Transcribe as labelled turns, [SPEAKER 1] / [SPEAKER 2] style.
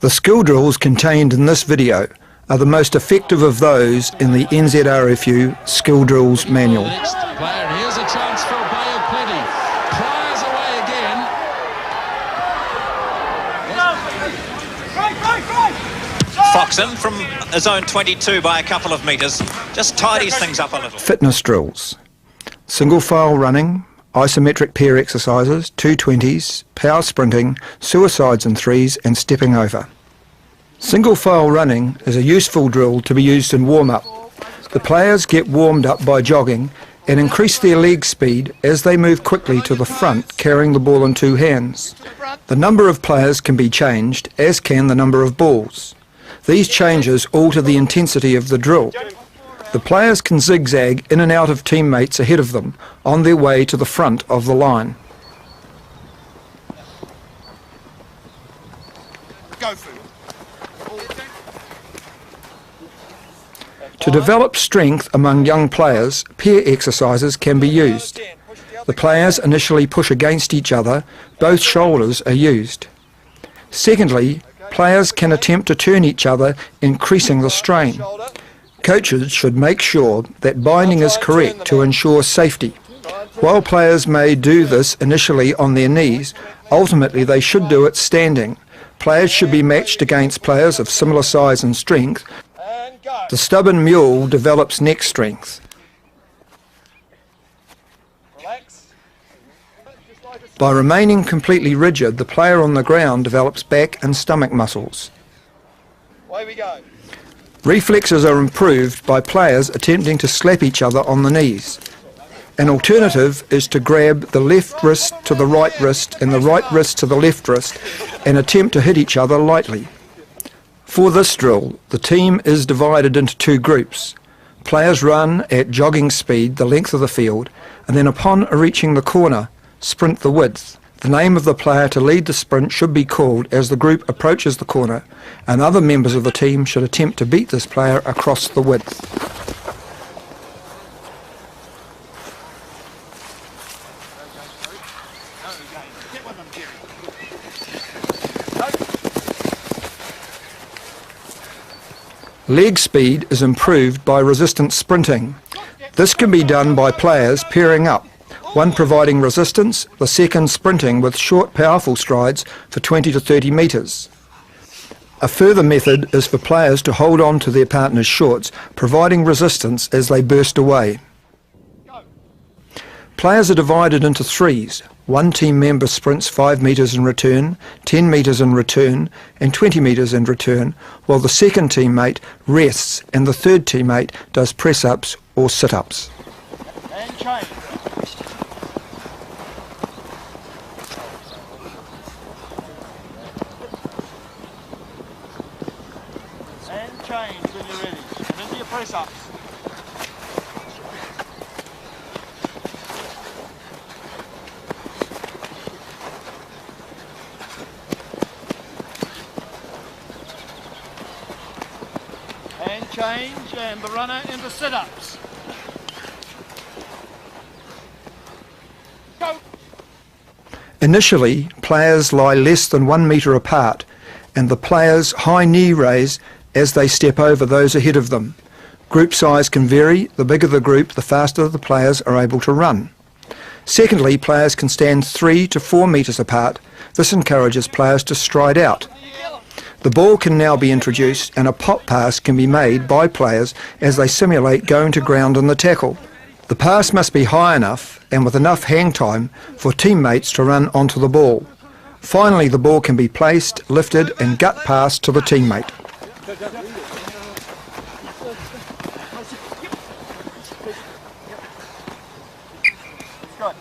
[SPEAKER 1] The skill drills contained in this video are the most effective of those in the NZRFU Skill Drills Manual.
[SPEAKER 2] Next player, here's a chance for a Bay of Plenty. Flies away again.
[SPEAKER 3] Foxon from his own 22 by a couple of metres. Just tidies things up a little.
[SPEAKER 1] Fitness drills. Single file running, isometric pair exercises, 220s, power sprinting, suicides in threes and stepping over. Single file running is a useful drill to be used in warm-up. The players get warmed up by jogging and increase their leg speed as they move quickly to the front carrying the ball in two hands. The number of players can be changed, as can the number of balls. These changes alter the intensity of the drill. The players can zigzag in and out of teammates ahead of them on their way to the front of the line. To develop strength among young players, pair exercises can be used. The players initially push against each other, both shoulders are used. Secondly, players can attempt to turn each other, increasing the strain. Coaches should make sure that binding is correct to ensure safety. While players may do this initially on their knees, ultimately they should do it standing. Players should be matched against players of similar size and strength. The stubborn mule develops neck strength. By remaining completely rigid, the player on the ground develops back and stomach muscles.
[SPEAKER 4] Away we go.
[SPEAKER 1] Reflexes are improved by players attempting to slap each other on the knees. An alternative is to grab the left wrist to the right wrist and the right wrist to the left wrist and attempt to hit each other lightly. For this drill, the team is divided into two groups. Players run at jogging speed the length of the field and then upon reaching the corner, sprint the width. The name of the player to lead the sprint should be called as the group approaches the corner, and other members of the team should attempt to beat this player across the width. Leg speed is improved by resistance sprinting. This can be done by players pairing up, one providing resistance, the second sprinting with short powerful strides for 20 to 30 metres. A further method is for players to hold on to their partner's shorts, providing resistance as they burst away. Players are divided into threes. One team member sprints 5 metres in return, 10 metres in return and 20 metres in return, while the second teammate rests and the third teammate does press-ups or sit-ups.
[SPEAKER 4] And change. And change when you're ready. And into your press-ups. And change, and the runner into sit-ups. Go!
[SPEAKER 1] Initially, players lie less than 1 metre apart, and the players high knee raise as they step over those ahead of them. Group size can vary. The bigger the group, the faster the players are able to run. Secondly, players can stand 3 to 4 metres apart. This encourages players to stride out. The ball can now be introduced and a pop pass can be made by players as they simulate going to ground in the tackle. The pass must be high enough and with enough hang time for teammates to run onto the ball. Finally, the ball can be placed, lifted and gut passed to the teammate.
[SPEAKER 4] Good.